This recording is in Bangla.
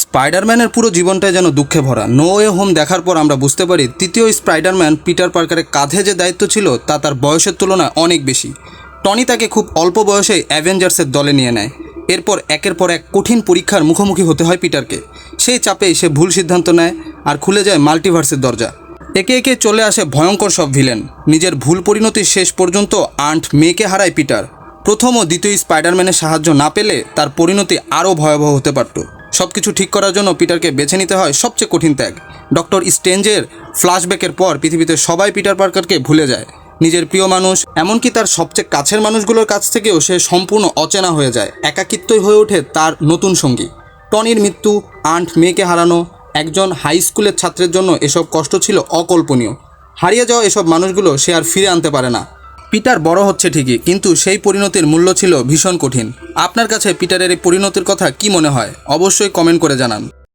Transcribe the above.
স্পাইডারম্যানের পুরো জীবনটাই যেন দুঃখে ভরা। নো ওয়ে হোম দেখার পর আমরা বুঝতে পারি তৃতীয় স্পাইডারম্যান পিটার পার্কারের কাঁধে যে দায়িত্ব ছিল তা তার বয়সের তুলনায় অনেক বেশি। টনি তাকে খুব অল্প বয়সেই অ্যাভেঞ্জার্সের দলে নিয়ে নেয়। এরপর একের পর এক কঠিন পরীক্ষার মুখোমুখি হতে হয় পিটারকে। সেই চাপেই সে ভুল সিদ্ধান্ত নেয় আর খুলে যায় মাল্টিভার্সের দরজা। একে একে চলে আসে ভয়ঙ্কর সব ভিলেন। নিজের ভুল পরিণতির শেষ পর্যন্ত আন্ট মেকে হারায় পিটার। প্রথম ও দ্বিতীয় স্পাইডারম্যানের সাহায্য না পেলে তার পরিণতি আরও ভয়াবহ হতে পারত। সব কিছু ঠিক করার জন্য পিটারকে বেছে নিতে হয় সবচেয়ে কঠিন ত্যাগ। ডক্টর স্ট্রেঞ্জের ফ্ল্যাশব্যাকের পর পৃথিবীতে সবাই পিটার পার্কারকে ভুলে যায়। নিজের প্রিয় মানুষ, এমনকি তার সবচেয়ে কাছের মানুষগুলোর কাছ থেকেও সে সম্পূর্ণ অচেনা হয়ে যায়। একাকিত্বই হয়ে ওঠে তার নতুন সঙ্গী। টনির মৃত্যু, আন্ট মেকে হারানো, একজন হাই স্কুলের ছাত্রের জন্য এসব কষ্ট ছিল অকল্পনীয়। হারিয়ে যাওয়া এসব মানুষগুলো সে আর ফিরে আনতে পারে না। পিটার বড় হচ্ছে ঠিকই, কিন্তু সেই পরিণতির মূল্য ছিল ভীষণ কঠিন। আপনার কাছে পিটারের এই পরিণতির কথা কি মনে হয়? অবশ্যই কমেন্ট করে জানান।